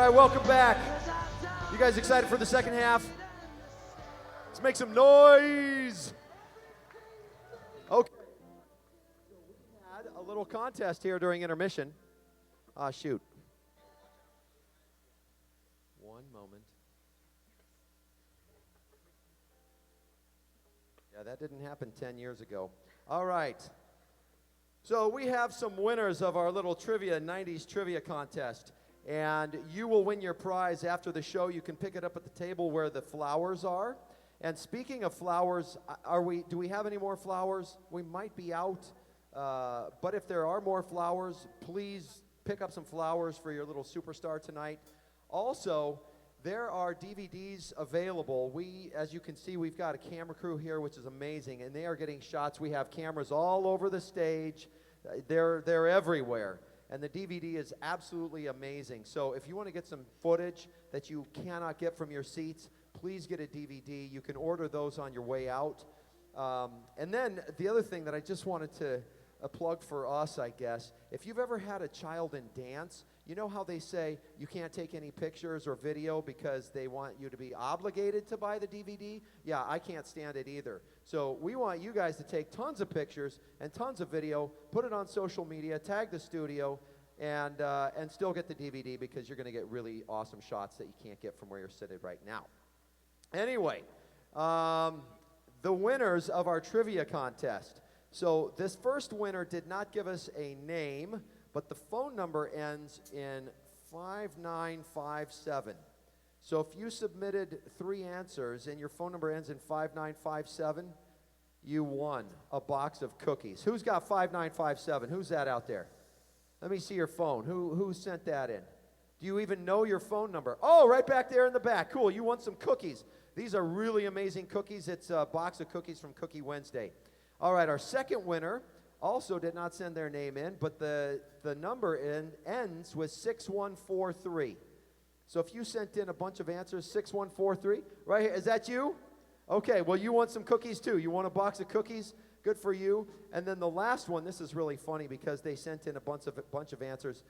right, welcome back. You guys excited for the second half? Let's make some noise. Okay. So we had a little contest here during intermission. Shoot. One moment. Yeah, that didn't happen 10 years ago. All right. So we have some winners of our little trivia, 90s trivia contest. And you will win your prize after the show. You can pick it up at the table where the flowers are. And speaking of flowers, do we have any more flowers? We might be out. But if there are more flowers, please pick up some flowers for your little superstar tonight. Also, there are DVDs available. As you can see, we've got a camera crew here, which is amazing, and they are getting shots. We have cameras all over the stage. They're everywhere, and the DVD is absolutely amazing. So if you want to get some footage that you cannot get from your seats, please get a DVD. You can order those on your way out. And then the other thing that I just wanted to plug for us, I guess, if you've ever had a child in dance, you know how they say you can't take any pictures or video because they want you to be obligated to buy the DVD? Yeah, I can't stand it either. So we want you guys to take tons of pictures and tons of video, put it on social media, tag the studio, and still get the DVD because you're going to get really awesome shots that you can't get from where you're sitting right now. Anyway, the winners of our trivia contest. So this first winner did not give us a name, but the phone number ends in 5957. So if you submitted 3 answers and your phone number ends in 5957, you won a box of cookies. Who's got 5957? Who's that out there? Let me see your phone. Who sent that in? Do you even know your phone number? Oh, right back there in the back. Cool, you won some cookies. These are really amazing cookies. It's a box of cookies from Cookie Wednesday. All right, our second winner also did not send their name in, but the number ends with 6143. So if you sent in a bunch of answers, 6143, right here, is that you? Okay, well, you want some cookies too. You want a box of cookies? Good for you. And then the last one, this is really funny because they sent in a bunch of answers.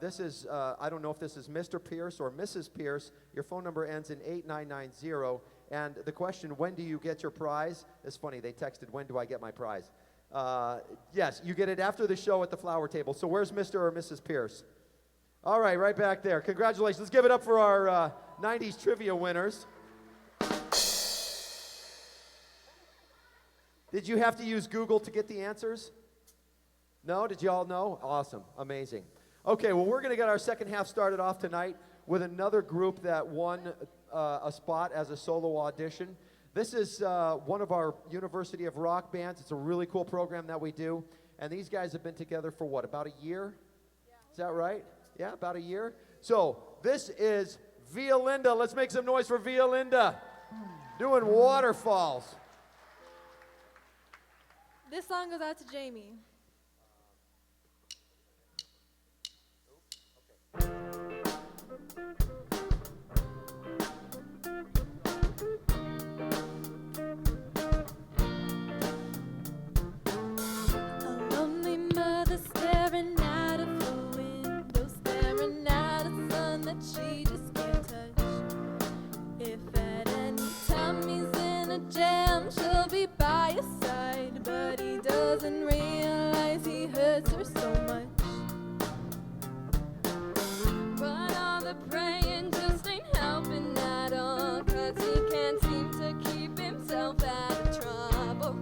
This is, I don't know if this is Mr. Pierce or Mrs. Pierce. Your phone number ends in 8990. And the question, when do you get your prize? It's funny, they texted, when do I get my prize? Yes, you get it after the show at the flower table. So where's Mr. or Mrs. Pierce? All right, right back there. Congratulations. Let's give it up for our 90s trivia winners. Did you have to use Google to get the answers? No? Did you all know? Awesome. Amazing. Okay, well, we're going to get our second half started off tonight with another group that won a spot as a solo audition. This is one of our University of Rock bands. It's a really cool program that we do. And these guys have been together for what, about a year? Yeah. Is that right? Yeah, about a year. So this is Via Linda. Let's make some noise for Via Linda. Doing Waterfalls. This song goes out to Jamie. She just can't touch. If at any time he's in a jam, she'll be by his side. But he doesn't realize he hurts her so much. But all the praying just ain't helping at all, 'cause he can't seem to keep himself out of trouble.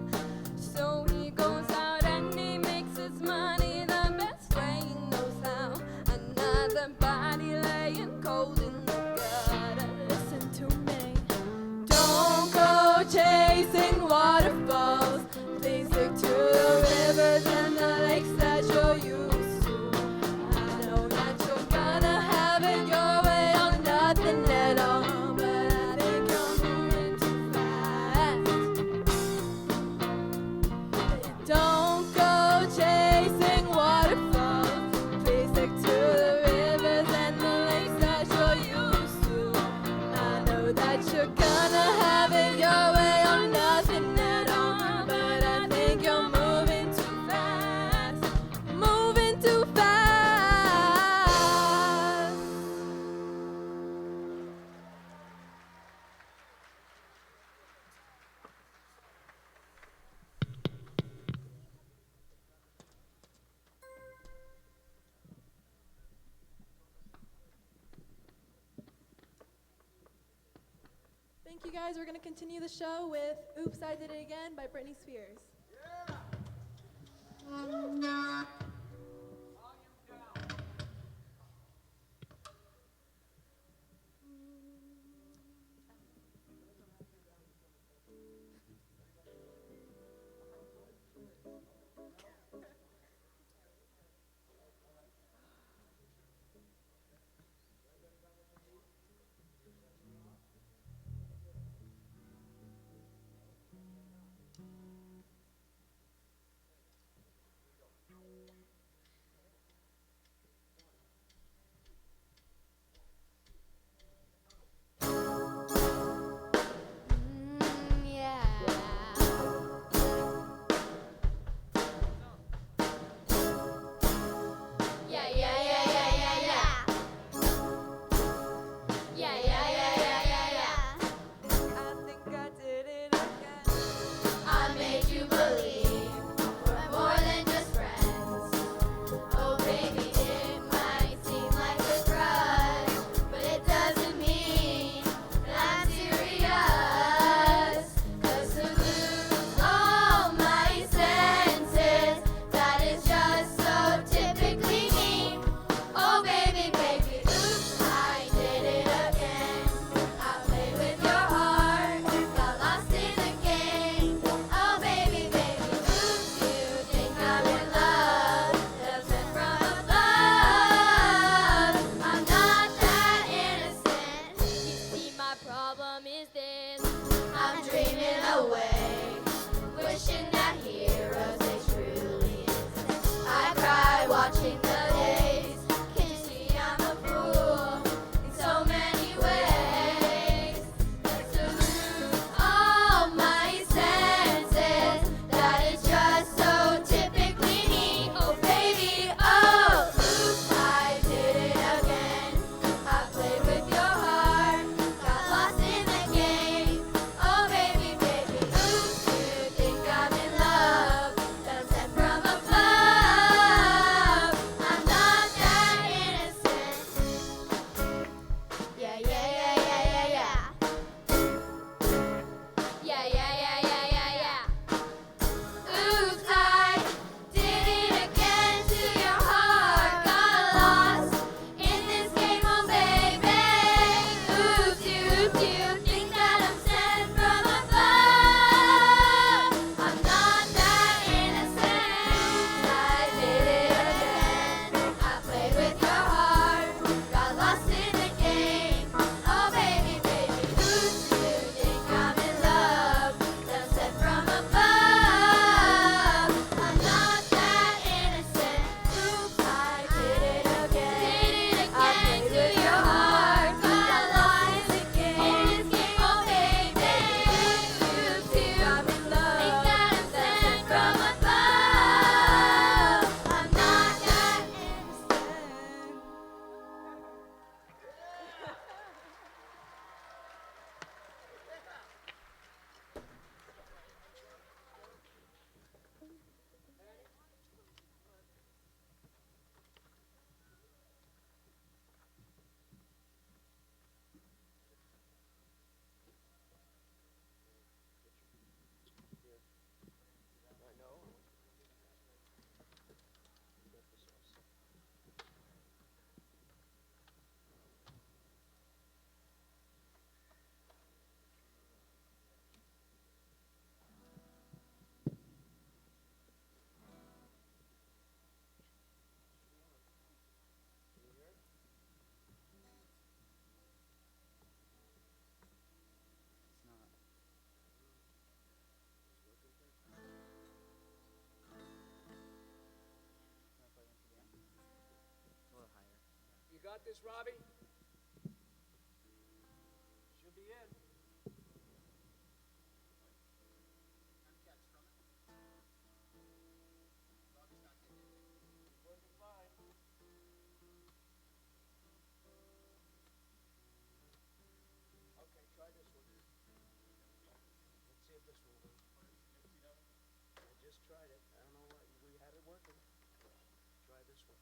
So he goes out and he makes his money the best way he knows how. Another body laying cold in the gutter. Listen to me. Don't go chasing waterfalls. Please stick to the rivers and the lakes that you're used Thank you guys. We're going to continue the show with Oops, I Did It Again by Britney Spears. Yeah. Yeah, yeah, yeah, yeah, yeah, yeah. Yeah, yeah, yeah, yeah, yeah, yeah. I think I did it again. I made you believe we're more than just friends. Oh, baby, it might seem like a crush, but it doesn't mean that I'm serious. 'Cause to lose all my senses, that is just so typically me. Oh, baby, baby, oops, I did it again. I played with your heart, got lost in the game. Oh, baby, baby, oops, you think I'm in love, just sent from above. I'm not that innocent. You see, my problem is this: I'm dreaming away, wishing that heroes they truly exist. I cry watching the days. Can't you see I'm a fool in so many ways? To lose all my senses, that is just so typically me. Oh, baby, oh, oops, I did it again. I played with your heart, got lost in the game. Oh, baby, baby, oops, you think I'm in love, that I'm sent from above. I'm not that innocent. Yeah, yeah, yeah, yeah, yeah, yeah. Yeah, yeah, yeah, yeah, yeah, yeah. Oops, I did it again to your heart. Got lost in this game, oh baby. Oops, you think that I'm sent from above. I'm not that innocent. I did it again. I played with your heart, got lost in the game. Oh baby, baby, oops, you think I'm in love, that I'm sent from above. I'm not that innocent. Oops, I did it again. I played with your heart, got lost in this game. Oh baby, oops, you think I'm in love, think that I'm sent from above. I'm not that innocent. You got this, Robbie? Should be in. Working fine. Okay, try this one. Let's see if this will work. I just tried it. I don't know what, we had it working. Try this one.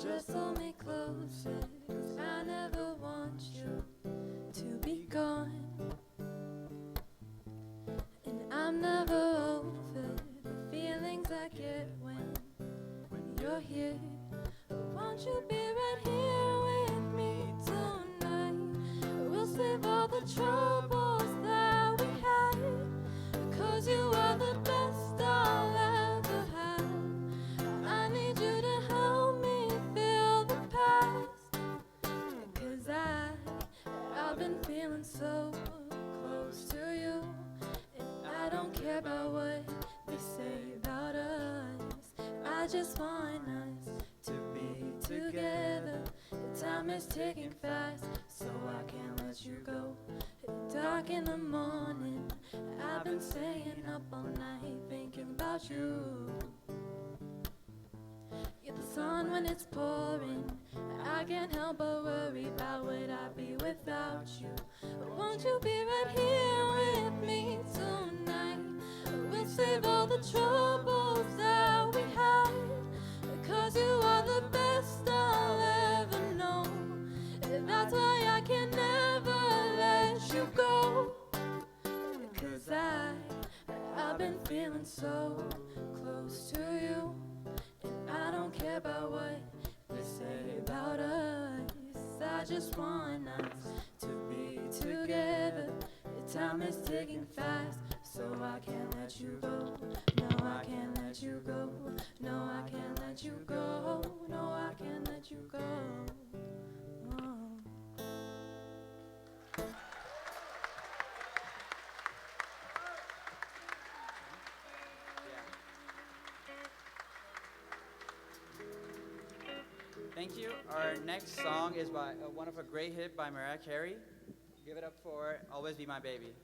Just hold me closer, 'cause I never want you to be gone. And I'm never over the feelings I get when you're here. Won't you be right here with me tonight? We'll save all the troubles that we had, 'cause you are the best I'll ever have. I need you to help me feel the past, 'cause I've been feeling so close to you. And I don't care about what they say about us. I just want us to be together. The time is ticking fast, so I can't let you go. Dark in the morning, I've been staying up all night thinking about you. You're the sun when it's pouring. I can't help but worry about would I be without you. Won't you be right here with me tonight? We'll save all the troubles that we had, 'cause you are the best I'll ever know. That's why I can never let you go, 'cause I've been feeling so close to you. And I don't care about what they say about us. I just want us to be together. The time is ticking fast, so I can't let you go. No, I can't let you go. No, I can't let you go. No, I can't let you go. Oh. Thank you. Our next song is by one of a great hit by Mariah Carey. Give it up for Always Be My Baby.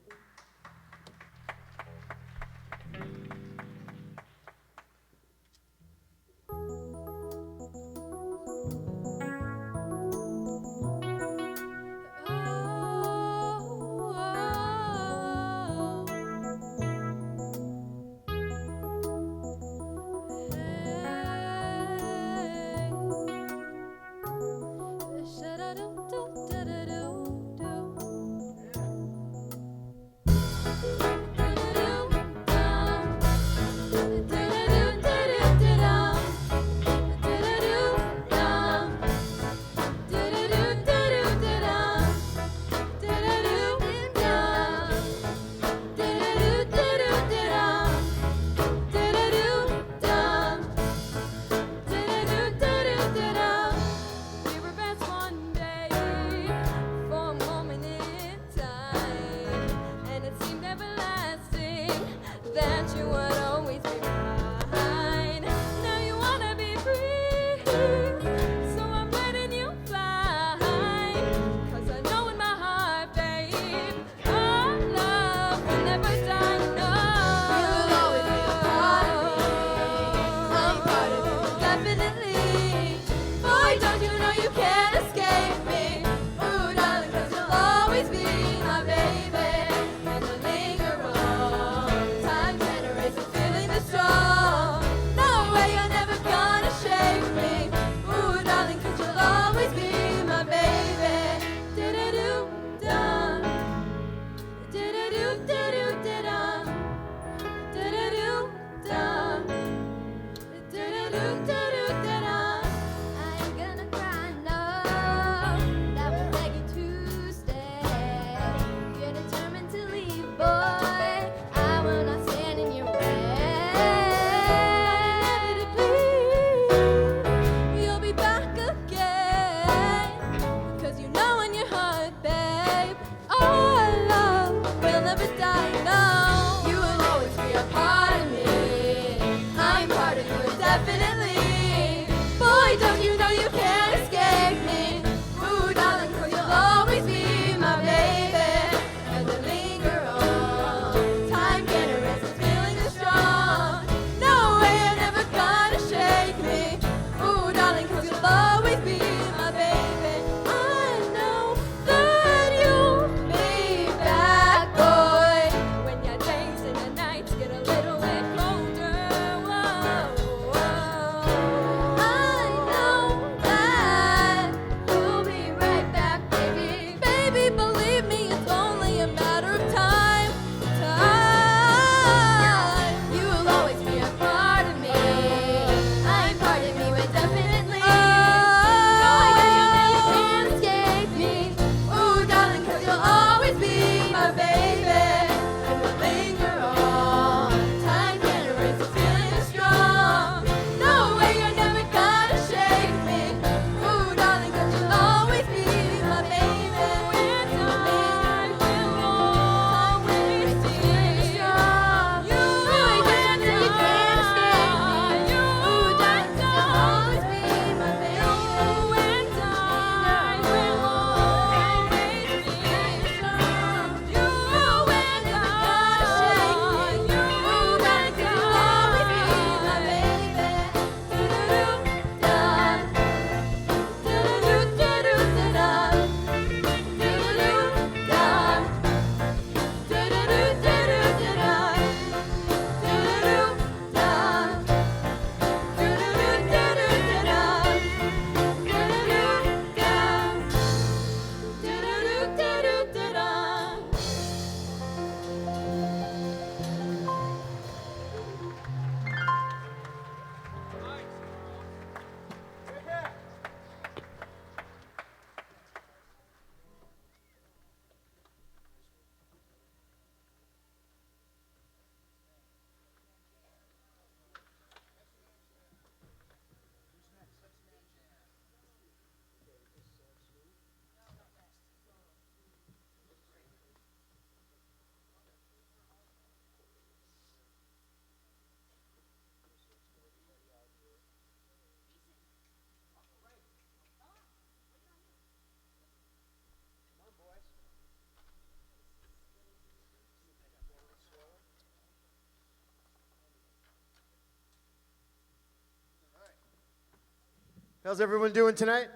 How's everyone doing tonight?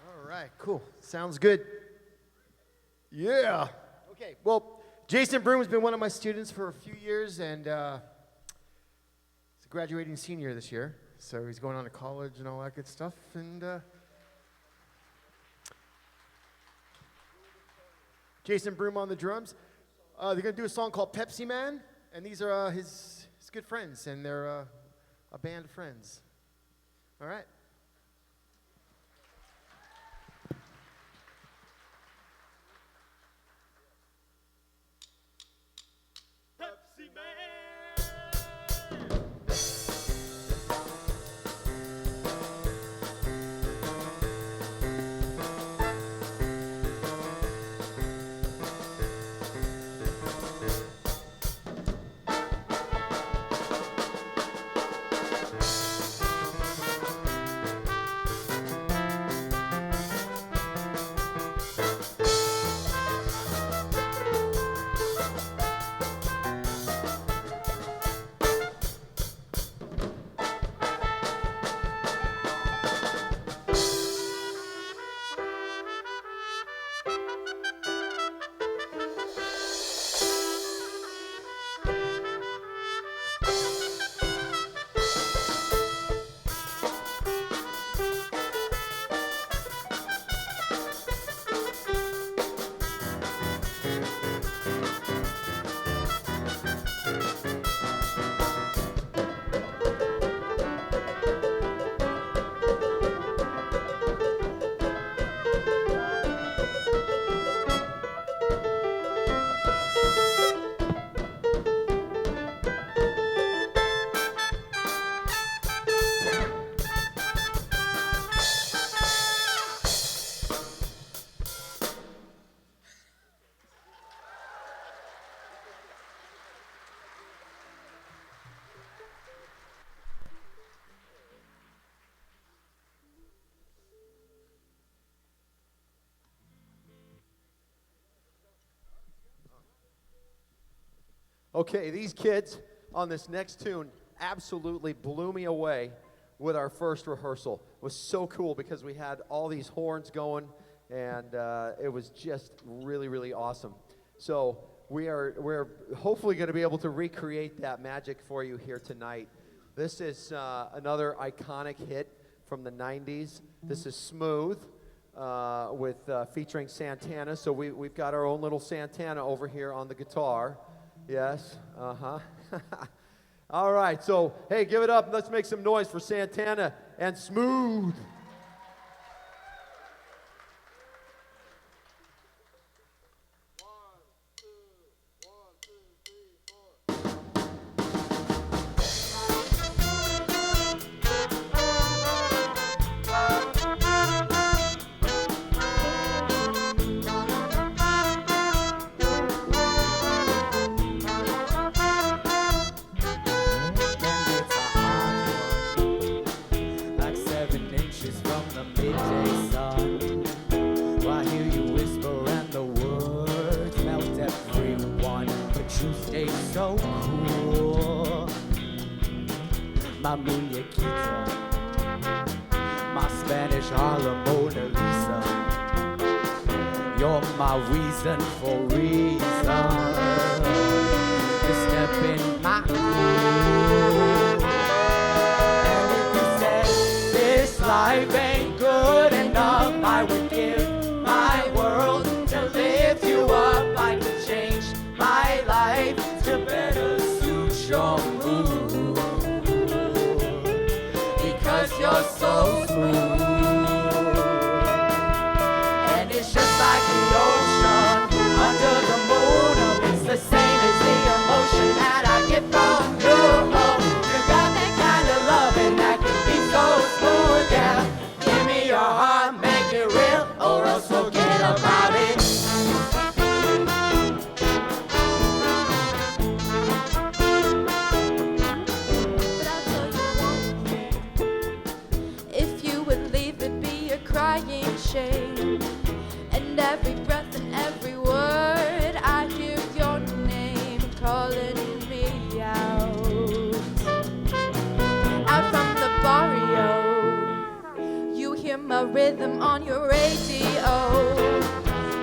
All right, cool. Sounds good. Yeah. Okay, well, Jason Broom has been one of my students for a few years, and he's a graduating senior this year. So he's going on to college and all that good stuff. And Jason Broom on the drums. They're going to do a song called Pepsi Man, and these are his good friends, and they're a band of friends. All right. Pepsi Man. Okay, these kids on this next tune absolutely blew me away with our first rehearsal. It was so cool because we had all these horns going, and it was just really, really awesome. So we're hopefully going to be able to recreate that magic for you here tonight. This is another iconic hit from the 90s. This is Smooth with featuring Santana. So we've got our own little Santana over here on the guitar. Yes, All right, so, hey, give it up. Let's make some noise for Santana and Smooth. My muñequita, my Spanish Harlem Mona Lisa. You're my reason for reason to step in my groove. And if you said this life ain't good enough, I would give my world to lift you up. I could change my life to better suit your mood. You're so smooth, and it's just like the ocean under the moon. It's the same as the emotion that I get from you. You got that kind of loving that can be so smooth. Yeah, give me your heart, make it real, or else forget about it. If you would leave rhythm on your radio.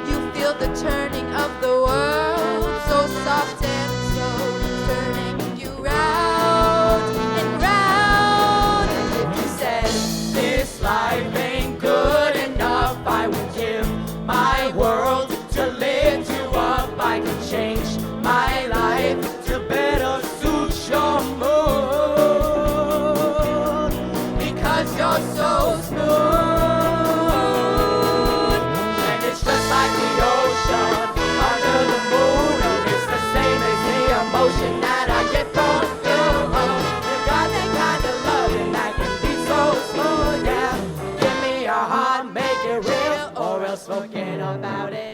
You feel the turning of the world, so soft and slow, turning you round and round. And if you said this life ain't good enough, I would give my world to lift you up. I could change my life to better suit your mood, because you're so smooth. And it's just like the ocean under the moon. It's the same as the emotion that I get from you. You got that kind of loving that can be so smooth, yeah. Give me your heart, make it real, or else forget about it.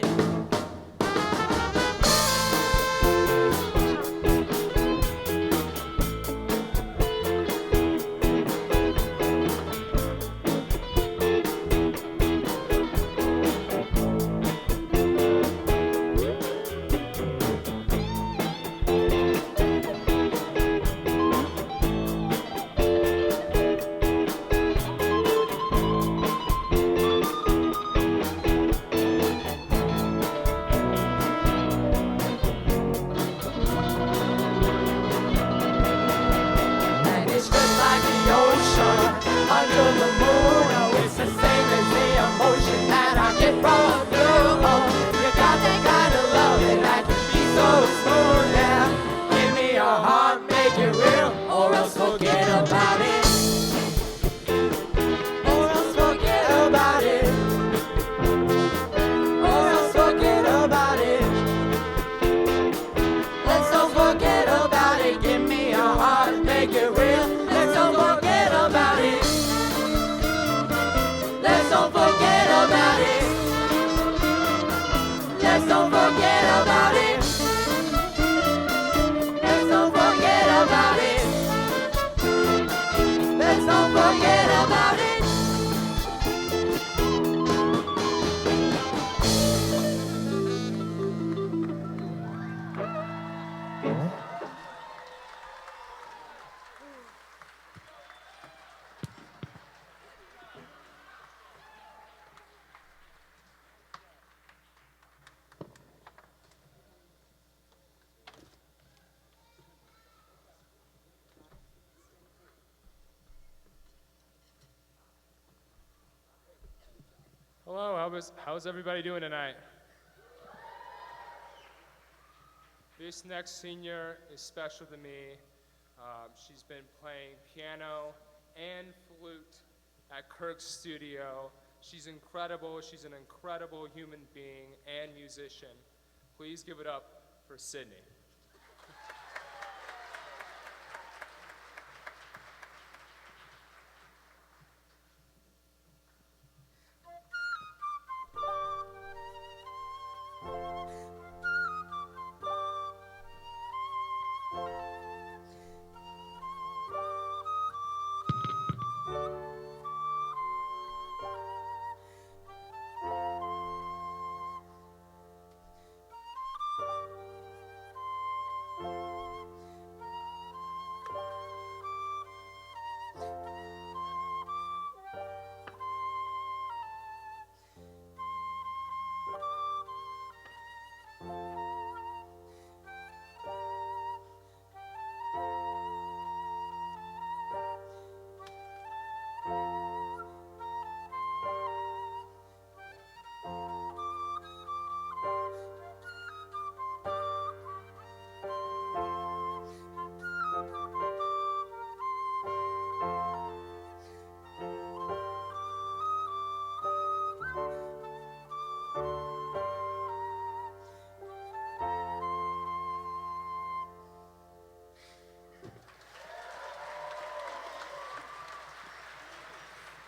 And it's just like the ocean under the moon. Oh, it's the same as the emotion that I get from you. Oh, you got that kind of love that can be so smooth, yeah. Give me your heart, make it real, or else forget about it. Or else forget about it. Or else forget about it. Let's don't forget about it. Give me your heart, make it real. Let's don't forget about it. Let's don't forget about it. Let's don't forget about it. Let's don't forget about it. Let's don't forget about it. Hello, how's everybody doing tonight? This next senior is special to me. She's been playing piano and flute at Kirk's studio. She's incredible. She's an incredible human being and musician. Please give it up for Sydney.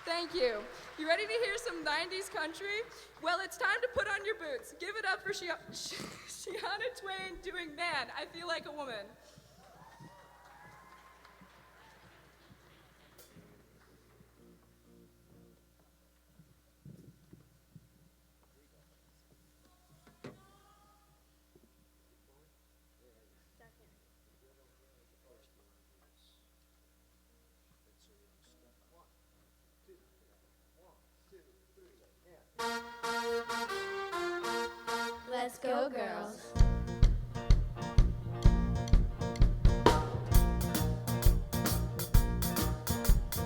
Thank you. You ready to hear some 90s country? Well, it's time to put on your boots. Give it up for Shiana Twain doing Man, I Feel Like a Woman. One, two, Let's go, girls.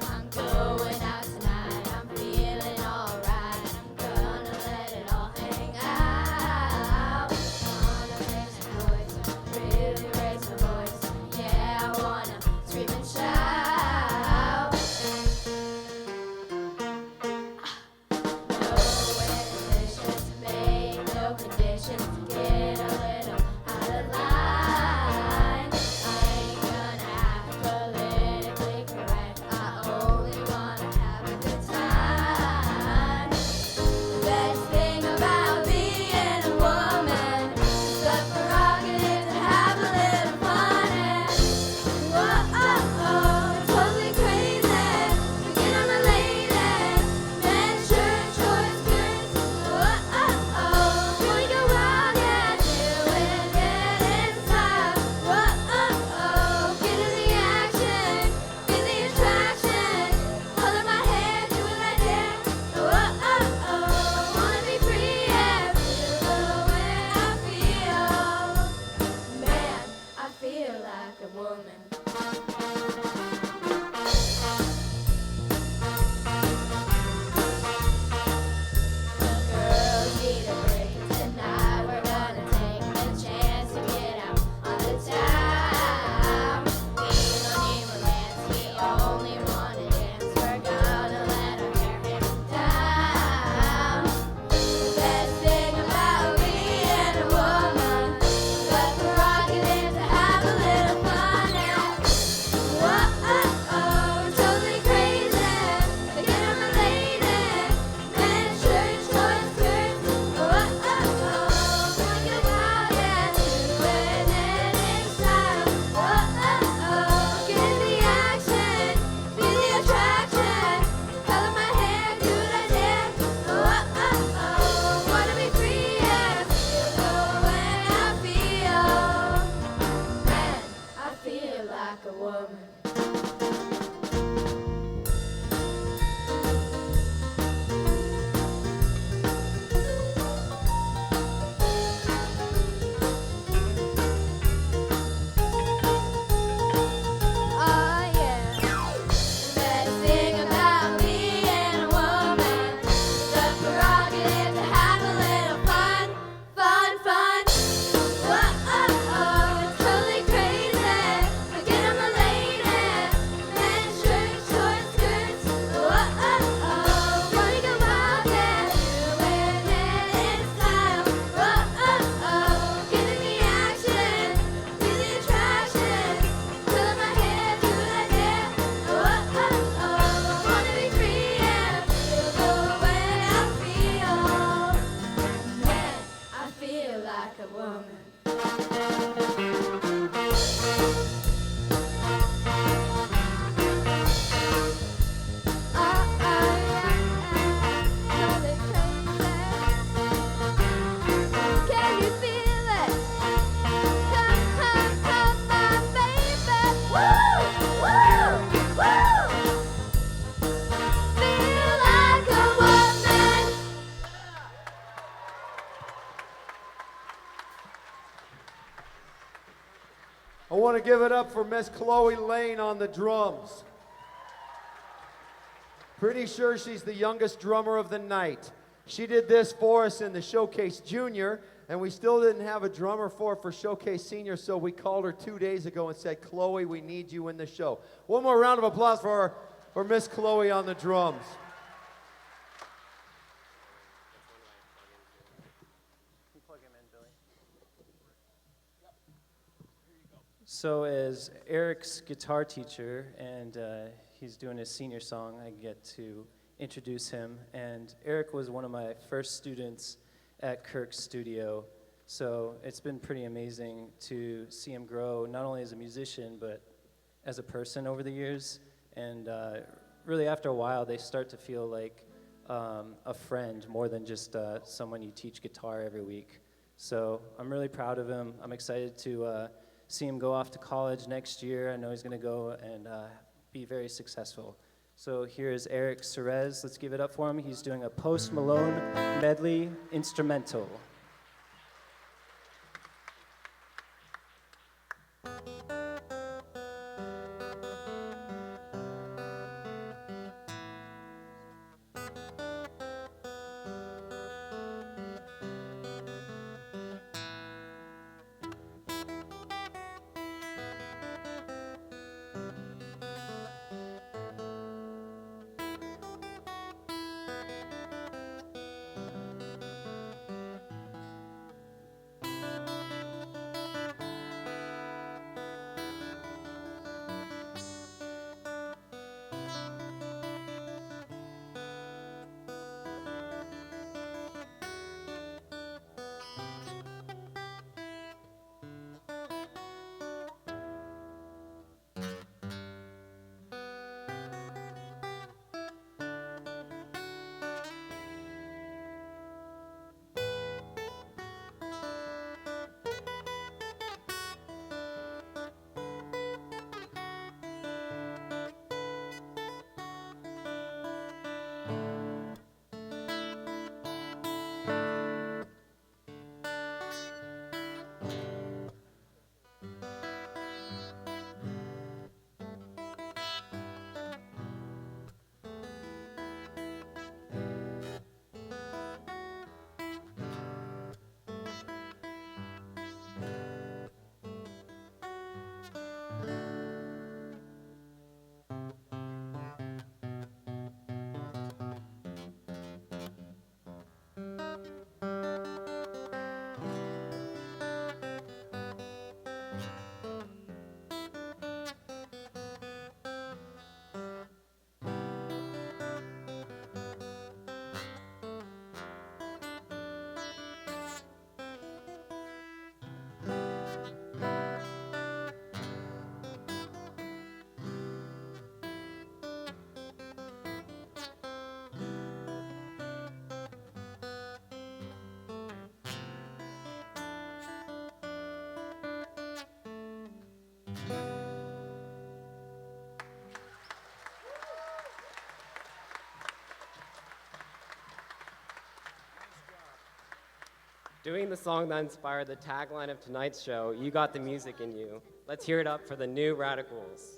I'm going out tonight. I'm feeling alright. I'm gonna let it all hang out. Wanna raise my voice, really raise my voice. Yeah, I wanna scream and shout. No inhibitions, make no conditions. Get a little out of line. I ain't gonna act politically correct. I only wanna have a good time. The best thing about being a woman is the prerogative to have a little fun. And whoa, totally crazy. Forget I'm a lady. Men's shirt, short skirts. Really go wild, yeah, doing it in style. Get in the action, feel the attraction. Color my hair, do it like that. Wanna be free, yeah, feel the way I feel. Man, I feel like a woman. Girls need a break. Tonight we're gonna take a chance to get out on the town. We don't need romance, we only wanna dance. We're gonna let our hair hang down. The best thing about being a woman is the prerogative to have a little fun. And totally crazy. Forget I'm a lady. Men's shirts, short skirts. Really get wild, yeah, doing it in style. Get in the action, feel the attraction. Color my hair, do what I did. Wanna be free, yeah, feel the way I feel. Man, I feel like a woman. Oh yeah. Best thing about being a woman is the prerogative to have a little fun, fun, fun. Totally crazy. Forget I'm a lady. Men's shirts, short skirts. Wanna go wild, yeah, doing it in style. Get in the action, feel the attraction. Color my hair, do what I did. Wanna be free, yeah, feel the way I feel. Man, I feel like a woman. Totally crazy. Can you feel it? Come, my baby. Woo, woo, woo. Feel like a woman. I want to give it up for Miss Chloe Lane on the drums. Pretty sure she's the youngest drummer of the night. She did this for us in the Showcase Junior, and we still didn't have a drummer for Showcase Senior, so we called her 2 days ago and said, Chloe, we need you in the show. One more round of applause for Miss Chloe on the drums. So as Eric's guitar teacher, and he's doing his senior song, I get to introduce him. And Eric was one of my first students at Kirk's studio. So it's been pretty amazing to see him grow, not only as a musician, but as a person over the years. And really after a while, they start to feel like a friend more than just someone you teach guitar every week. So I'm really proud of him. I'm excited to see him go off to college next year. I know he's going to go and be very successful. So here's Eric Cerez. Let's give it up for him. He's doing a Post Malone medley instrumental. doing the song that inspired the tagline of tonight's show, You Got the Music in You. Let's hear it up for the New Radicals.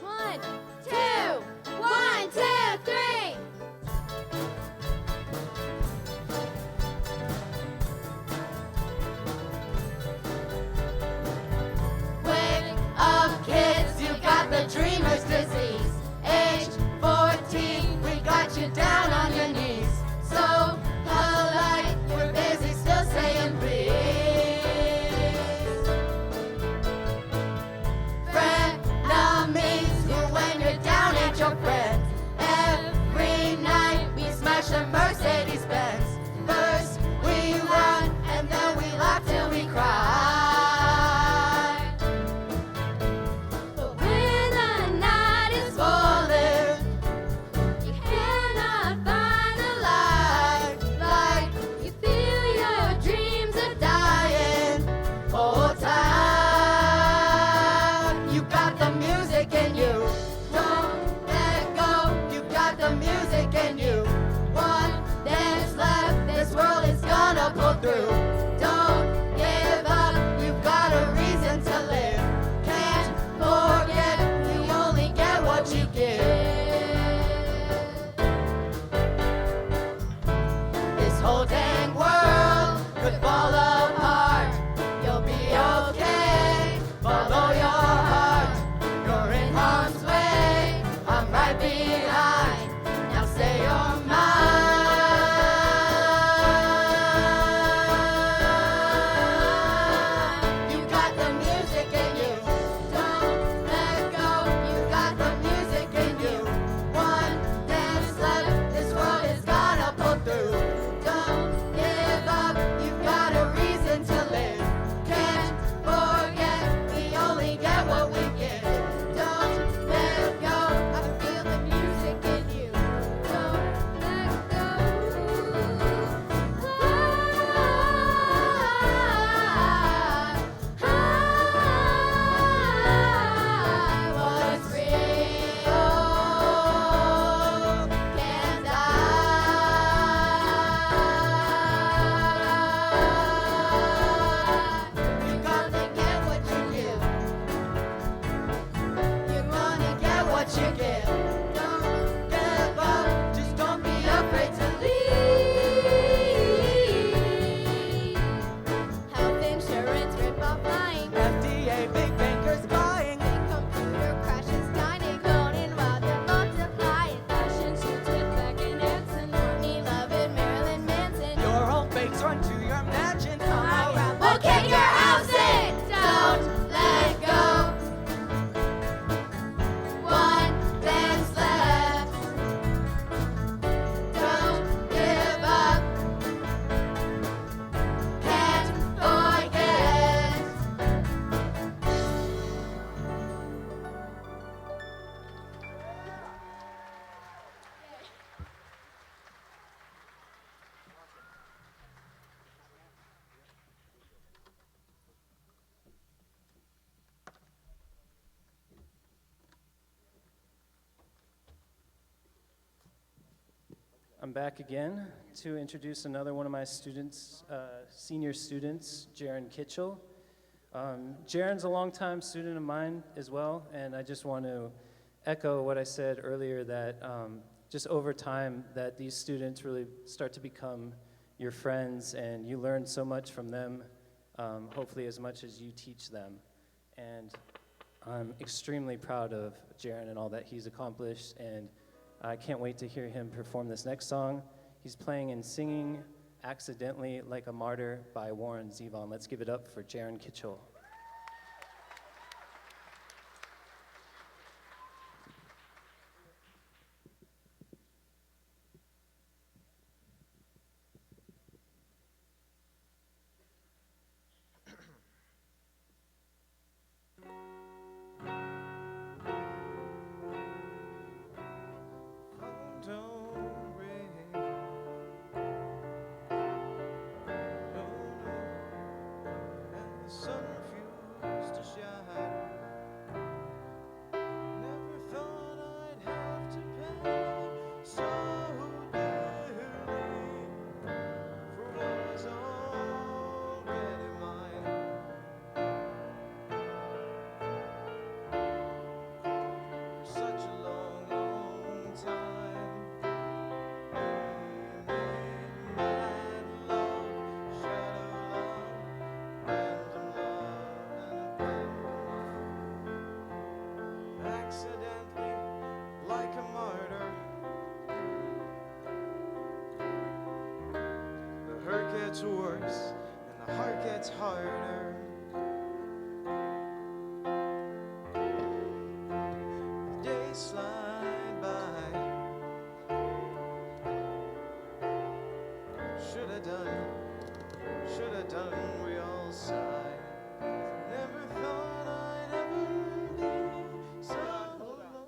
One, two, one, two, three. Wake up, kids, you got the dreamer's disease. Age 14, we got you down on your knees. So polite, we're busy still saying please. Frenemies, who when you're down at your friends. Every night we smash a Mercedes Benz. First we run and then we laugh till we cry. But when the night is falling, you cannot find the light. Like you feel your dreams are dying. Hold tight. You got the music in you. Don't let go. You got the music in you. One dance left. This world is gonna pull through. Don't give up. You've got a reason to live. Can't forget. You only get what you give. This whole dang world could fall apart. You'll be okay. Follow your heart. You're in harm's way. I'm right behind. Now say you're mine. You got the music in you. Don't let go. You got the music in you. One dance left. This world is gonna pull through. Don't give up. You've got a reason to live. Can't forget. We only get what we give. Don't let go. I feel the music in you. Don't let go. What's real can't die. You gotta get what you give. You're gonna get what you give. Don't give up. Just don't be afraid to leave. Health insurance rip-off lying. FDA, big bankers buying. Big computer crashes, dining, cloning while they're multiplying. Fashion shoots with Beckett Hansen. Courtney Love and Marilyn Manson. Your home fakes run to your mansion. Come around, we'll kick your house in. Don't let go. One dance left. Don't give up. Can't forget. I'm back again to introduce another one of my students, senior students, Jaron Kitchell. Jaron's a longtime student of mine as well, and I just want to echo what I said earlier, that just over time that these students really start to become your friends, and you learn so much from them, hopefully as much as you teach them. And I'm extremely proud of Jaron and all that he's accomplished, and I can't wait to hear him perform this next song. He's playing and singing Accidentally Like a Martyr by Warren Zevon. Let's give it up for Jaron Kitchell. Gets worse and the heart gets harder. The days slide by. Should have done, we all sigh. Never thought I'd ever be so alone.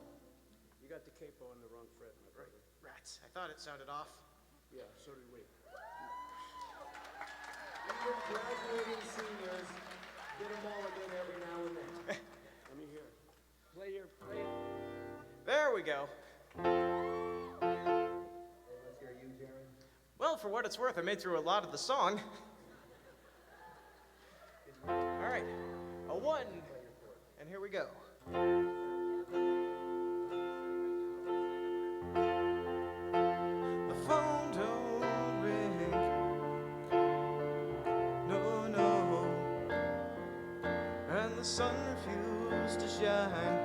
You got the capo on the wrong fret, my brother. Rats. I thought it sounded off. Yeah, so did we. Even graduating seniors get them all again every now and then. Let me hear it. Play it. There we go. Let's hear you, Jaron. Well, for what it's worth, I made through a lot of the song. All right, a 1, and here we go. The phone don't ring. No. And the sun refused to shine.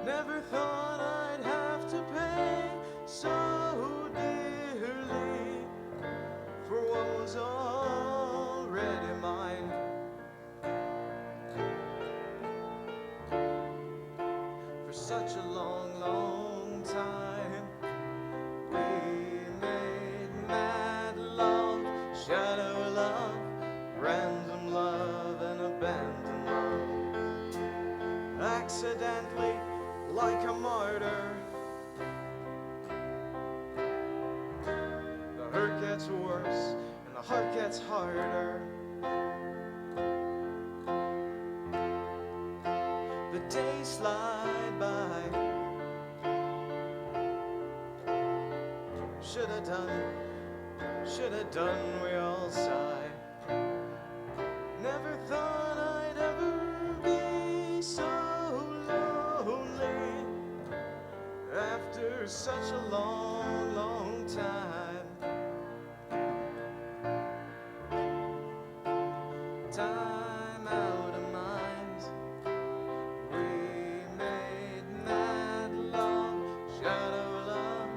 Never thought I'd have to pay so dearly for what was already mine. For such a long time, we made mad love, shadow love, random love, and abandoned love. Accidentally, like a martyr. The hurt gets worse and the heart gets harder. The days slide by. Should have done, we all sigh. Never thought I'd ever be so lonely after such a long time. Time out of mind. We made mad love, shadow love,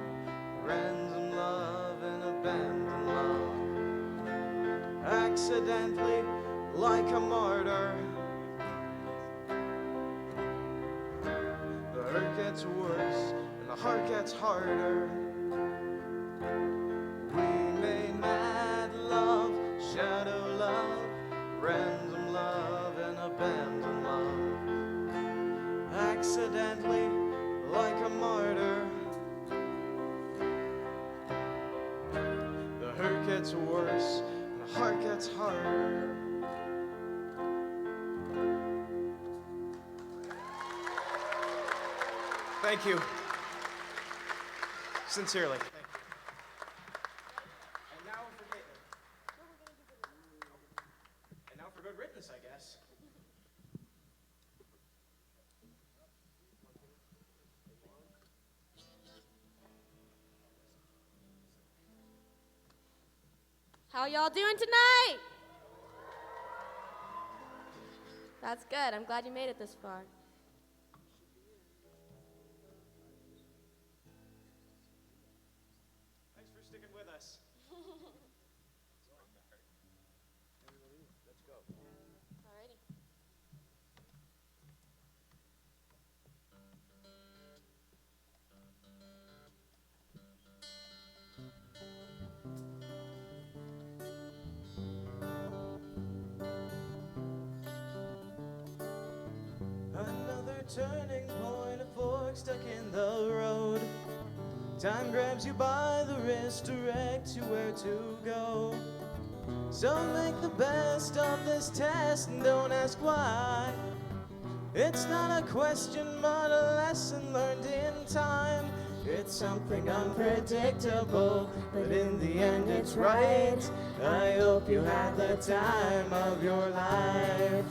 random love, and abandoned love. Accidentally, like a martyr. The hurt gets worse and the heart gets harder. We made mad love, shadow love, random love, and abandoned love. Accidentally, like a martyr. The hurt gets worse and the heart gets harder. Thank you. Sincerely. Thank you. And now for good riddance, I guess. How y'all doing tonight? That's good. I'm glad you made it this far. Thanks for sticking with us. Alrighty. Another turning point, a fork stuck in the road. Time grabs you by the wrist, directs you where to go. So make the best of this test and don't ask why. It's not a question but a lesson learned in time. It's something unpredictable, but in the end it's right. I hope you had the time of your life.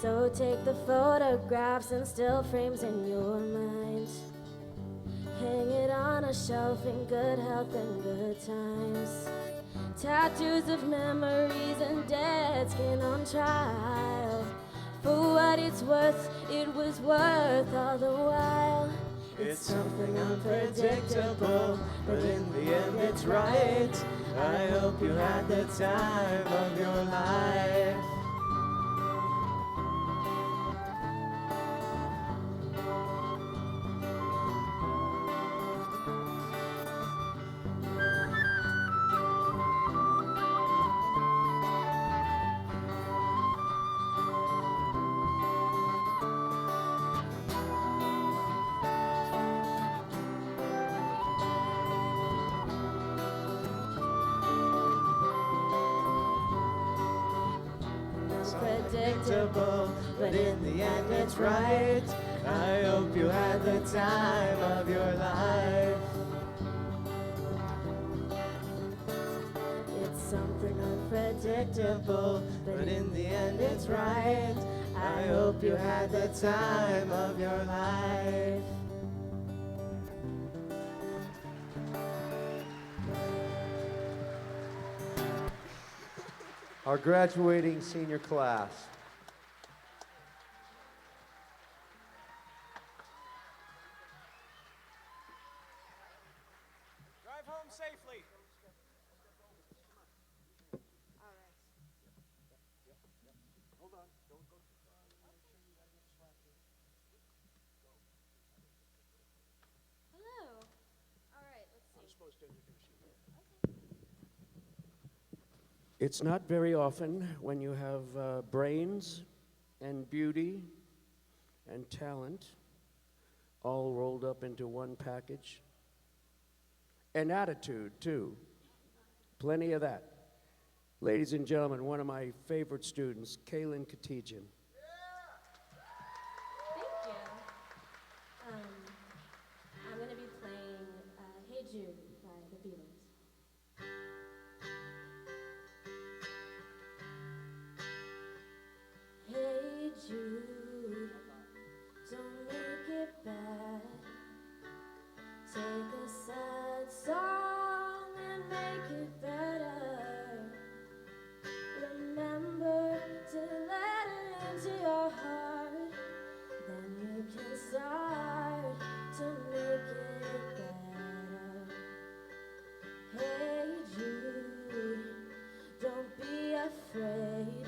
So take the photographs and still frames in your mind. Hang it on a shelf in good health and good times. Tattoos of memories and dead skin on trial. For what it's worth, it was worth all the while. It's something unpredictable, but in the end it's right. I hope you had the time of your life. Unpredictable, but in the end it's right. I hope you had the time of your life. It's something Unpredictable, but in the end it's right. I hope you had the time of your life. Our graduating senior class. Drive home safely. Hold on. Don't go too far. Make sure you got enough slack here. Hello. Alright, let's see. I'm supposed to introduce you. It's not very often when you have brains and beauty and talent all rolled up into one package. And attitude, too. Plenty of that. Ladies and gentlemen, one of my favorite students, Kaylin Katijian. Thank you. I'm going to be playing Hey Jude by the Beatles. Hey Jude, don't make it bad. Take a sad song and make it better. Remember to let her into your heart. Then you can start to make it better. Hey Jude, don't be afraid.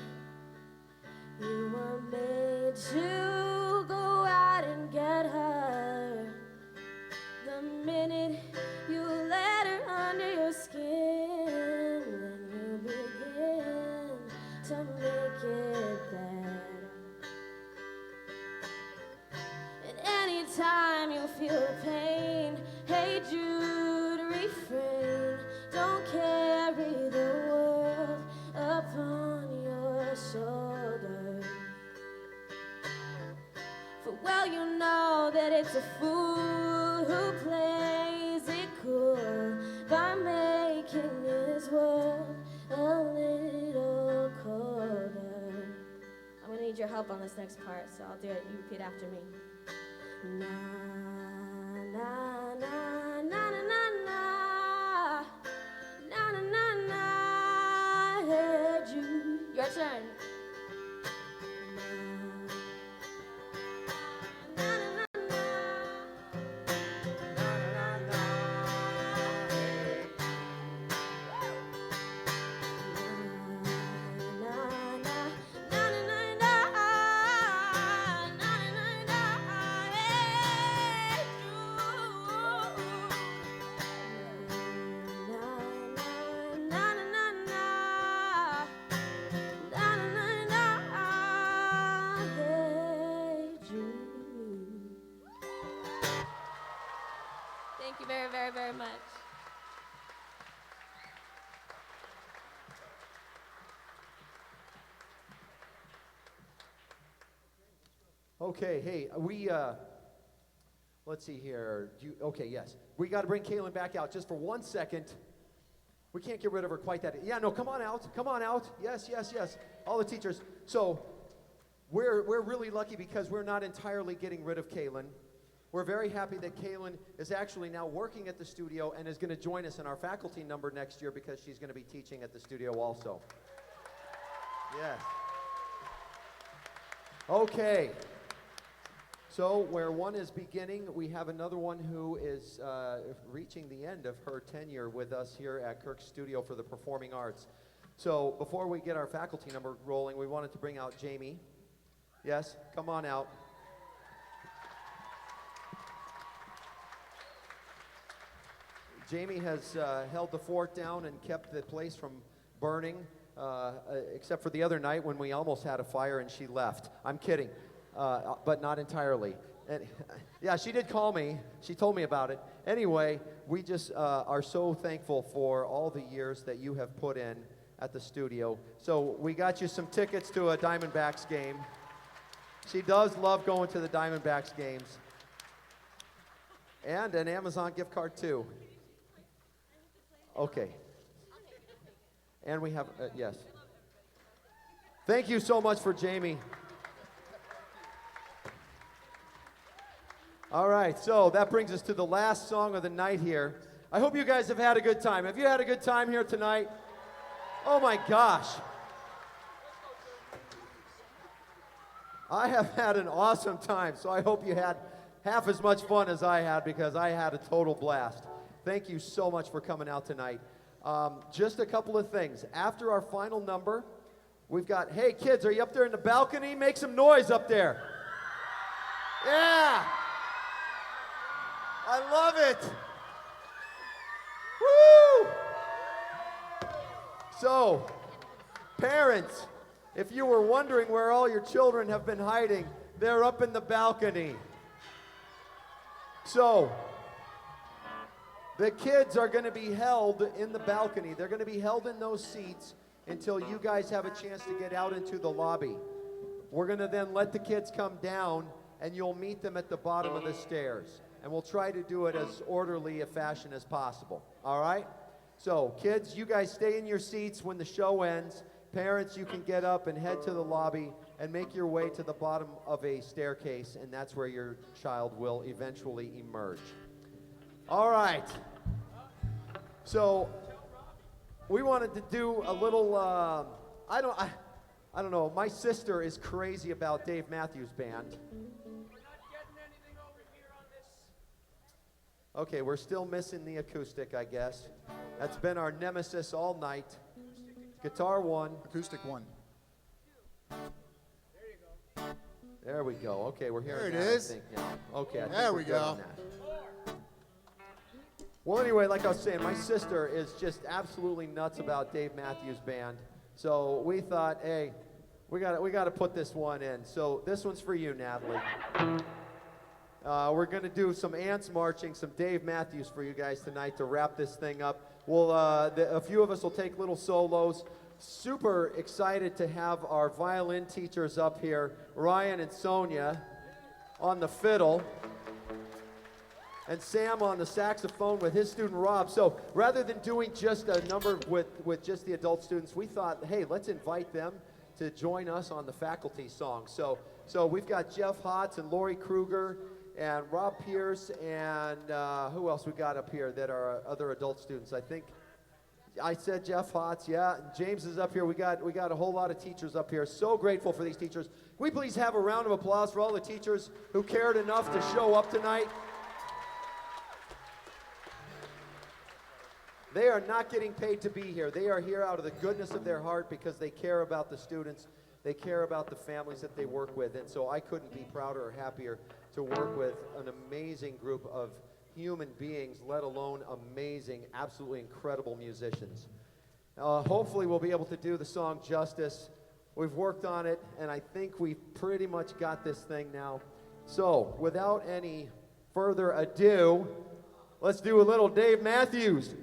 You were made to go out and get her. The minute you let her under your skin, then you begin to make it better. And anytime you feel pain, hey Jude, refrain. Don't carry the world upon your shoulder. For well you know that it's a fool who plays it cool by making his world a little colder. I'm gonna need your help on this next part, so I'll do it. You repeat after me. Na na na na na na na na na na na. Hey Jude, your turn. Na na na na. Okay, hey, let's see here. Okay, yes. We got to bring Kaylin back out just for 1 second. We can't get rid of her quite that. Yeah, no, come on out. Come on out. Yes, yes, yes. All the teachers. So we're really lucky because we're not entirely getting rid of Kaylin. We're very happy that Kaylin is actually now working at the studio and is going to join us in our faculty number next year because she's going to be teaching at the studio also. Yes. Okay. So where one is beginning, we have another one who is reaching the end of her tenure with us here at Kirk's Studio for the Performing Arts. So before we get our faculty number rolling, we wanted to bring out Jamie. Yes, come on out. Jamie has held the fort down and kept the place from burning, except for the other night when we almost had a fire and she left. I'm kidding, but not entirely. And, yeah, she did call me. She told me about it. Anyway, we just are so thankful for all the years that you have put in at the studio. So we got you some tickets to a Diamondbacks game. She does love going to the Diamondbacks games. And an Amazon gift card, too. Okay. And we have, yes. Thank you so much for Jamie. All right, so that brings us to the last song of the night here. I hope you guys have had a good time. Have you had a good time here tonight? Oh my gosh. I have had an awesome time, so I hope you had half as much fun as I had because I had a total blast. Thank you so much for coming out tonight. Just a couple of things. After our final number, we've got, hey kids, are you up there in the balcony? Make some noise up there. Yeah! I love it! Woo! So, parents, if you were wondering where all your children have been hiding, they're up in the balcony. So, the kids are going to be held in the balcony. They're going to be held in those seats until you guys have a chance to get out into the lobby. We're going to then let the kids come down, and you'll meet them at the bottom of the stairs. And we'll try to do it as orderly a fashion as possible. All right? So, kids, you guys stay in your seats when the show ends. Parents, you can get up and head to the lobby and make your way to the bottom of a staircase, and that's where your child will eventually emerge. All right. So we wanted to do a little, I don't know. My sister is crazy about Dave Matthews Band. Okay, we're still missing the acoustic, I guess. That's been our nemesis all night. Guitar 1. Acoustic 1. There we go. Okay, we're hearing there it that, is. I think, now. Okay, I think there we're we good go. on that. Well, anyway, like I was saying, my sister is just absolutely nuts about Dave Matthews Band. So we thought, hey, we got to put this one in. So this one's for you, Natalie. We're going to do some ants marching, some Dave Matthews for you guys tonight to wrap this thing up. We'll, a few of us will take little solos. Super excited to have our violin teachers up here, Ryan and Sonia on the fiddle, and Sam on the saxophone with his student Rob. So rather than doing just a number with just the adult students, we thought, hey, let's invite them to join us on the faculty song. So we've got Jeff Hotz and Lori Kruger and Rob Pierce and who else we got up here that are other adult students? I think I said Jeff Hotz, yeah. James is up here. We got a whole lot of teachers up here. So grateful for these teachers. Can we please have a round of applause for all the teachers who cared enough to show up tonight? They are not getting paid to be here. They are here out of the goodness of their heart because they care about the students. They care about the families that they work with. And so I couldn't be prouder or happier to work with an amazing group of human beings, let alone amazing, absolutely incredible musicians. Hopefully we'll be able to do the song justice. We've worked on it, and I think we've pretty much got this thing now. So without any further ado, let's do a little Dave Matthews.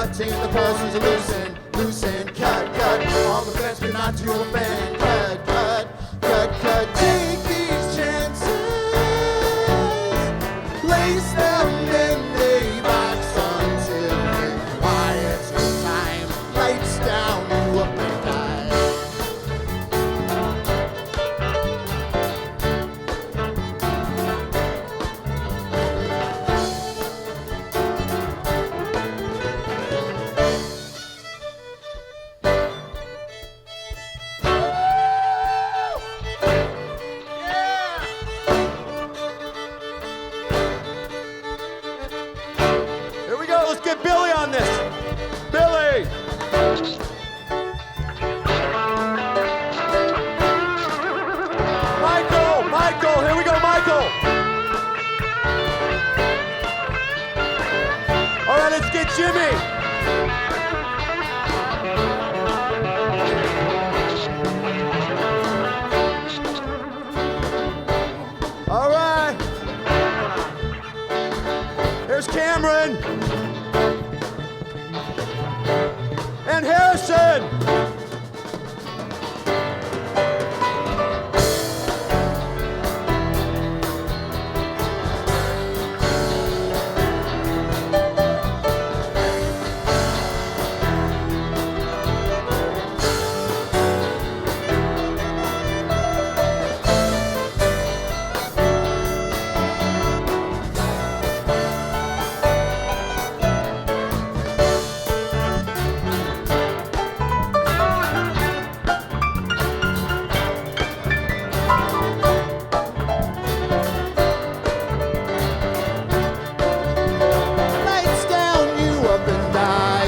cutting, the pulses are loosen, loosen, cut, cut. All the best, but not to offend. Cut, cut, cut, cut. Take these chances, place them in a box until the quiet time. Lights down, you up and die. Here we go, let's get Billy on this. Billy! Michael, here we go, Michael. All right, let's get Jimmy. All right. Here's Cameron. And Harrison. Lights down, you up and die.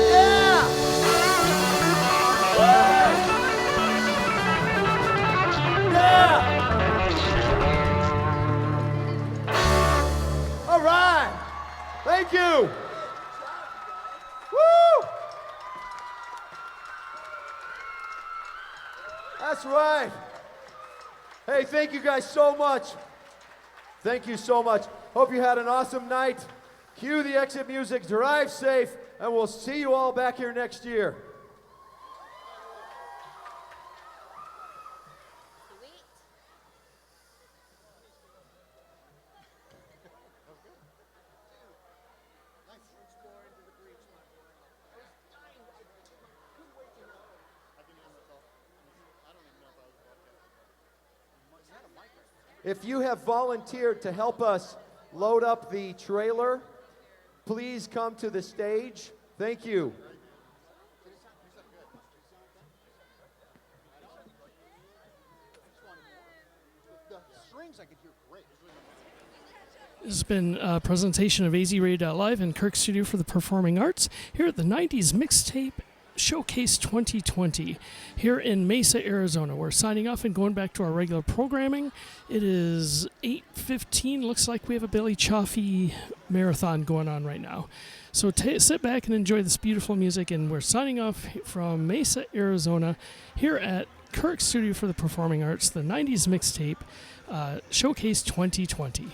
Yeah! Yeah! All right. Thank you. Woo! That's right. Hey, thank you guys so much. Thank you so much. Hope you had an awesome night. Cue the exit music, drive safe, and we'll see you all back here next year. If you have volunteered to help us load up the trailer, please come to the stage. Thank you. This has been a presentation of AZRadio.live in Kirk Studio for the Performing Arts here at the 90s Mixtape Showcase 2020 here in Mesa, Arizona. We're signing off and going back to our regular programming. It is 8:15. Looks like we have a Billy Chaffee marathon going on right now. So sit back and enjoy this beautiful music, and we're signing off from Mesa, Arizona here at Kirk Studio for the Performing Arts, the 90s Mixtape Showcase 2020.